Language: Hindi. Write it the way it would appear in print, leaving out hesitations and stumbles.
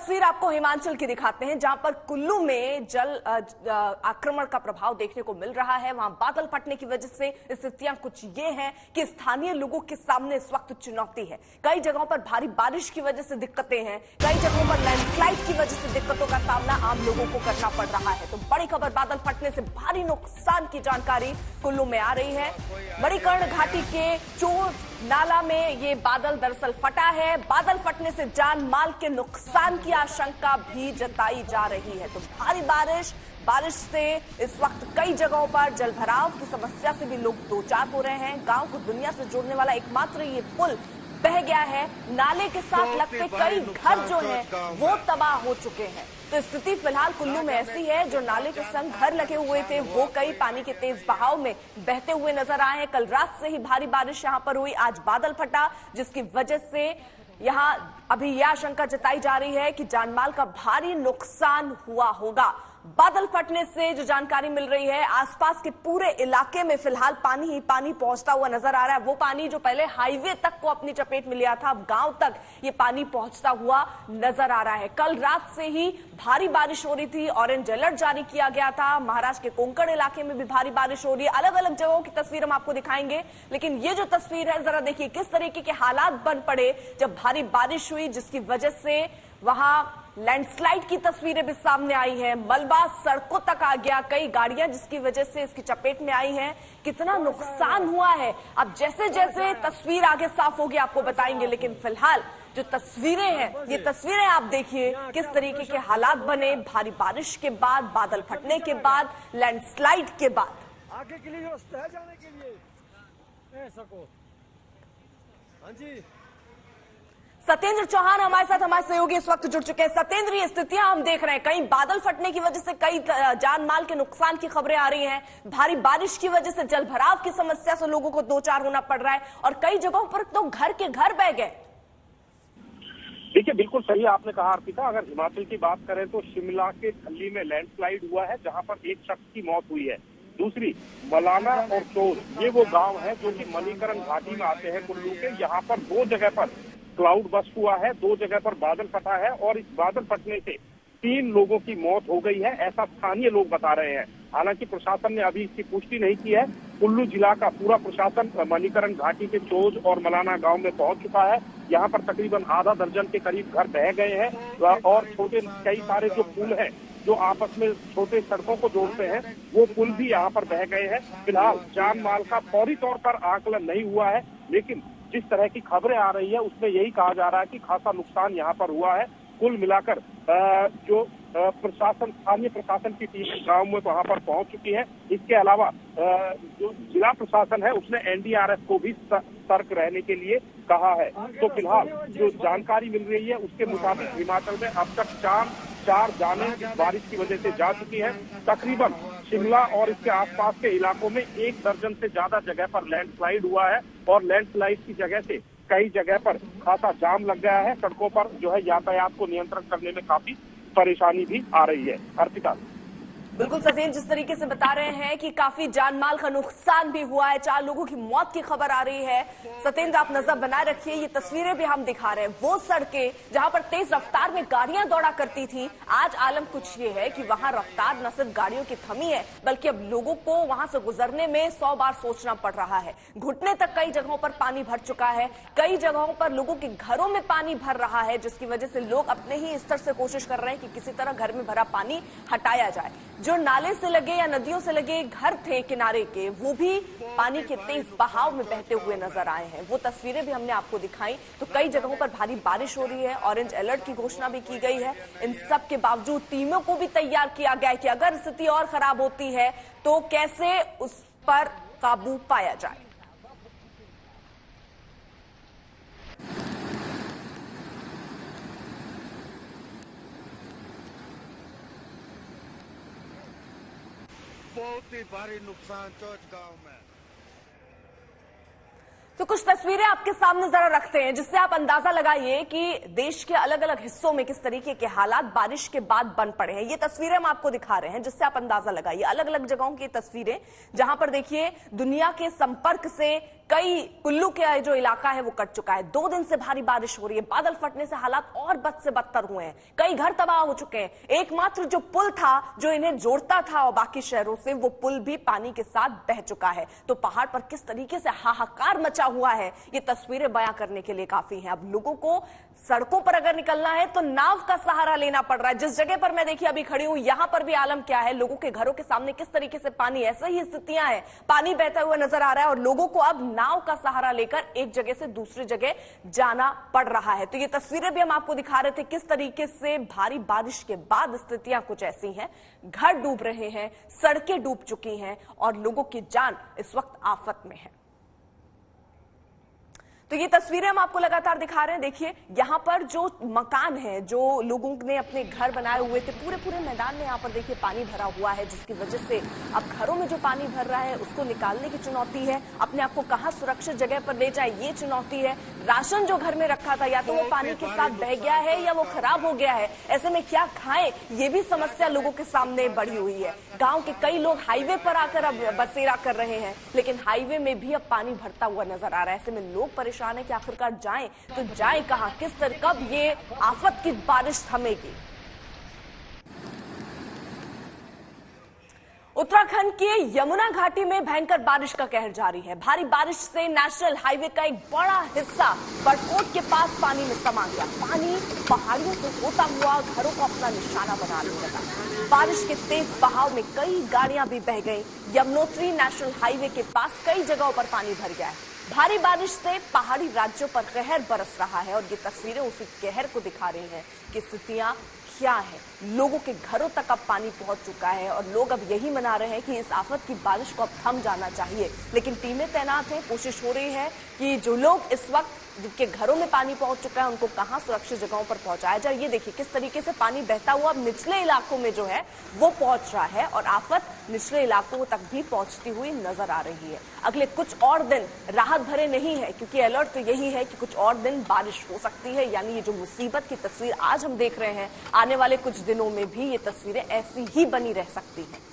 तस्वीर आपको हिमाचल की दिखाते हैं, जहां पर कुल्लू में जल आक्रमण का प्रभाव देखने को मिल रहा है। वहां बादल फटने की वजह से स्थितियां कुछ ये हैं कि स्थानीय लोगों के सामने इस वक्त चुनौती है। कई जगहों पर भारी बारिश की वजह से दिक्कतें हैं, कई जगहों पर लैंडस्लाइड की वजह से दिक्कतों का सामना आम लोगों को करना पड़ रहा है। तो बड़ी खबर, बादल फटने से भारी नुकसान की जानकारी कुल्लू में आ रही है। मणिकर्ण घाटी के चोर नाला में ये बादल दरअसल फटा है। बादल फटने से जान माल के नुकसान की आशंका भी जताई जा रही है। तो भारी बारिश से इस वक्त कई जगहों पर जलभराव की समस्या से भी लोग दो चार हो रहे हैं। गांव को दुनिया से जोड़ने वाला एकमात्र ये पुल बह गया है। नाले के साथ लगते कई घर जो हैं वो तबाह हो चुके हैं। तो स्थिति फिलहाल कुल्लू में ऐसी है, जो नाले के संग घर लगे हुए थे वो कई पानी के तेज बहाव में बहते हुए नजर आए हैं। कल रात से ही भारी बारिश यहां पर हुई, आज बादल फटा, जिसकी वजह से यहां अभी यह आशंका जताई जा रही है कि जानमाल का भारी नुकसान हुआ होगा। बादल फटने से जो जानकारी मिल रही है, आसपास के पूरे इलाके में फिलहाल पानी ही पानी पहुंचता हुआ नजर आ रहा है। वो पानी जो पहले हाईवे तक को अपनी चपेट में लिया था, अब गांव तक ये पानी पहुंचता हुआ नजर आ रहा है। कल रात से ही भारी बारिश हो रही थी, ऑरेंज अलर्ट जारी किया गया था। महाराष्ट्र के कोंकण इलाके में भी भारी बारिश हो रही है। अलग अलग जगहों की तस्वीर हम आपको दिखाएंगे, लेकिन ये जो तस्वीर है जरा देखिए किस तरीके के हालात बन पड़े जब भारी बारिश हुई, जिसकी वजह से वहां लैंडस्लाइड की तस्वीरें भी सामने आई हैं। मलबा सड़कों तक आ गया, कई गाड़ियां जिसकी वजह से इसकी चपेट में आई हैं। कितना नुकसान हुआ है अब जैसे जैसे तस्वीर आगे साफ होगी आपको बताएंगे, लेकिन फिलहाल जो तस्वीरें हैं, ये तस्वीरें आप देखिए किस तरीके के हालात बने भारी बारिश के बाद, बादल फटने के बाद, लैंडस्लाइड के बाद। आगे के लिए रास्ता है जाने के लिए ऐसा को। हाँ जी, सत्येंद्र चौहान हमारे साथ, हमारे सहयोगी इस वक्त जुड़ चुके हैं। सत्येंद्र, ये स्थितियां हम देख रहे हैं, कहीं बादल फटने की वजह से कई जान माल के नुकसान की खबरें आ रही हैं, भारी बारिश की वजह से जलभराव की समस्या से लोगों को दो चार होना पड़ रहा है, और कई जगहों पर तो घर के घर बह गए। देखिए, बिल्कुल सही आपने कहा अर्पिता। अगर हिमाचल की बात करें तो शिमला के खल्ली में लैंडस्लाइड हुआ है, जहां पर एक शख्स की मौत हुई है। दूसरी मलाना और चोर, ये वो गांव है जो कि मणिकर्ण घाटी में आते हैं कुल्लू के। यहाँ पर दो जगह पर क्लाउड बस्ट हुआ है, दो जगह पर बादल फटा है, और इस बादल फटने से 3 लोगों की मौत हो गई है, ऐसा स्थानीय लोग बता रहे हैं। हालांकि प्रशासन ने अभी इसकी पुष्टि नहीं की है। कुल्लू जिला का पूरा प्रशासन मणिकर्ण घाटी के चोज और मलाना गांव में पहुंच चुका है। यहाँ पर तकरीबन आधा दर्जन के करीब घर बह गए हैं, और छोटे कई सारे जो पुल हैं जो आपस में छोटे सड़कों को जोड़ते हैं, वो पुल भी यहाँ पर बह गए हैं। फिलहाल जान माल का फौरी तौर पर आकलन नहीं हुआ है, लेकिन जिस तरह की खबरें आ रही है उसमें यही कहा जा रहा है कि खासा नुकसान यहाँ पर हुआ है। कुल मिलाकर जो प्रशासन, स्थानीय प्रशासन की टीम गांव में वहां पर पहुंच चुकी है। इसके अलावा जो जिला प्रशासन है उसने एनडीआरएफ को भी सतर्क रहने के लिए कहा है। तो फिलहाल जो जानकारी मिल रही है उसके मुताबिक हिमाचल में अब तक चार जानें बारिश की वजह से जा चुकी है। तकरीबन शिमला और इसके आसपास के इलाकों में 1 दर्जन से ज्यादा जगह पर लैंडस्लाइड हुआ है, और लैंडस्लाइड की जगह से कई जगह पर खासा जाम लग गया है। सड़कों पर जो है यातायात को नियंत्रण करने में काफी परेशानी भी आ रही है। अर्पिता, बिल्कुल सत्येंद्र, जिस तरीके से बता रहे हैं कि काफी जानमाल का नुकसान भी हुआ है, 4 लोगों की मौत की खबर आ रही है। सत्येंद्र, आप नजर बनाए रखिए, ये तस्वीरें भी हम दिखा रहे हैं। वो सड़कें जहां पर तेज रफ्तार में गाड़ियां दौड़ा करती थी, आज आलम कुछ ये है कि वहां रफ्तार न सिर्फ गाड़ियों की थमी है, बल्कि अब लोगों को वहां से गुजरने में 100 बार सोचना पड़ रहा है। घुटने तक कई जगहों पर पानी भर चुका है, कई जगहों पर लोगों के घरों में पानी भर रहा है, जिसकी वजह से लोग अपने ही स्तर से कोशिश कर रहे हैं कि किसी तरह घर में भरा पानी हटाया जाए। जो नाले से लगे या नदियों से लगे घर थे किनारे के, वो भी पानी के तेज बहाव में बहते हुए नजर आए हैं। वो तस्वीरें भी हमने आपको दिखाई। तो कई जगहों पर भारी बारिश हो रही है, ऑरेंज अलर्ट की घोषणा भी की गई है। इन सब के बावजूद टीमों को भी तैयार किया गया है कि अगर स्थिति और खराब होती है तो कैसे उस पर काबू पाया जाए। बहुत ही भारी नुकसान चौथ गांव में। तो कुछ तस्वीरें आपके सामने जरा रखते हैं, जिससे आप अंदाजा लगाइए कि देश के अलग अलग हिस्सों में किस तरीके के हालात बारिश के बाद बन पड़े हैं। ये तस्वीरें हम आपको दिखा रहे हैं, जिससे आप अंदाजा लगाइए। अलग अलग जगहों की तस्वीरें, जहां पर देखिए दुनिया के संपर्क से कई कुल्लू के जो इलाका है वो कट चुका है। 2 दिन से भारी बारिश हो रही है, बादल फटने से हालात और बद से बदतर हुए हैं, कई घर तबाह हो चुके हैं। एकमात्र जो पुल था जो इन्हें जोड़ता था और बाकी शहरों से, वो पुल भी पानी के साथ बह चुका है। तो पहाड़ पर किस तरीके से हाहाकार मचा हुआ है, ये तस्वीरें बयां करने के लिए काफी हैं। अब लोगों को सड़कों पर अगर निकलना है तो नाव का सहारा लेना पड़ रहा है। जिस जगह पर मैं देखिए अभी खड़ी हूं, यहां पर भी आलम क्या है, लोगों के घरों के सामने किस तरीके से पानी, ऐसा ही स्थितियां हैं, पानी बहता हुआ नजर आ रहा है और लोगों को अब नाव का सहारा लेकर एक जगह से दूसरी जगह जाना पड़ रहा है। तो ये तस्वीरें भी हम आपको दिखा रहे थे किस तरीके से भारी बारिश के बाद स्थितियां कुछ ऐसी हैं। घर डूब रहे हैं, सड़कें डूब चुकी हैं और लोगों की जान इस वक्त आफत में है। तो ये तस्वीरें हम आपको लगातार दिखा रहे हैं। देखिए यहां पर जो मकान है, जो लोगों ने अपने घर बनाए हुए थे, पूरे मैदान में यहां पर देखिए पानी भरा हुआ है, जिसकी वजह से अब घरों में जो पानी भर रहा है उसको निकालने की चुनौती है। अपने आप को कहां सुरक्षित जगह पर ले जाए ये चुनौती है। राशन जो घर में रखा था या तो वो पानी के साथ बह गया है या वो खराब हो गया है, ऐसे में क्या खाएं ये भी समस्या लोगों के सामने बढ़ी हुई है। गांव के कई लोग हाईवे पर आकर अब बसेरा कर रहे हैं, लेकिन हाईवे में भी अब पानी भरता हुआ नजर आ रहा है। ऐसे में लोग परेशान है कि आखिरकार जाएं तो जाएं कहां, किस तरह, कब ये आफत की बारिश थमेगी। उत्तराखंड के यमुना घाटी में भयंकर बारिश का कहर जारी है। भारी बारिश से नेशनल हाईवे का एक बड़ा हिस्सा बड़कोट के पास पानी में समा गया। पानी पहाड़ियों से होता हुआ घरों को अपना निशाना बनाने लगा। बारिश के तेज बहाव में कई गाड़ियां भी बह गई। यमुनोत्री नेशनल हाईवे के पास कई जगहों पर पानी भर गया है। भारी बारिश से पहाड़ी राज्यों पर कहर बरस रहा है और ये तस्वीरें उसी कहर को दिखा रही हैं कि स्थितियां क्या है। लोगों के घरों तक अब पानी पहुंच चुका है और लोग अब यही मना रहे हैं कि इस आफत की बारिश को अब थम जाना चाहिए। लेकिन टीमें तैनात हैं, कोशिश हो रही है कि जो लोग इस वक्त जिनके घरों में पानी पहुंच चुका है उनको कहां सुरक्षित जगहों पर पहुंचाया जाए। ये देखिए किस तरीके से पानी बहता हुआ अब निचले इलाकों में जो है वो पहुंच रहा है और आफत निचले इलाकों तक भी पहुंचती हुई नजर आ रही है। अगले कुछ और दिन राहत भरे नहीं है, क्योंकि अलर्ट तो यही है कि कुछ और दिन बारिश हो सकती है। यानी ये जो मुसीबत की तस्वीर आज हम देख रहे हैं, आने वाले कुछ दिनों में भी ये तस्वीरें ऐसी ही बनी रह सकती हैं।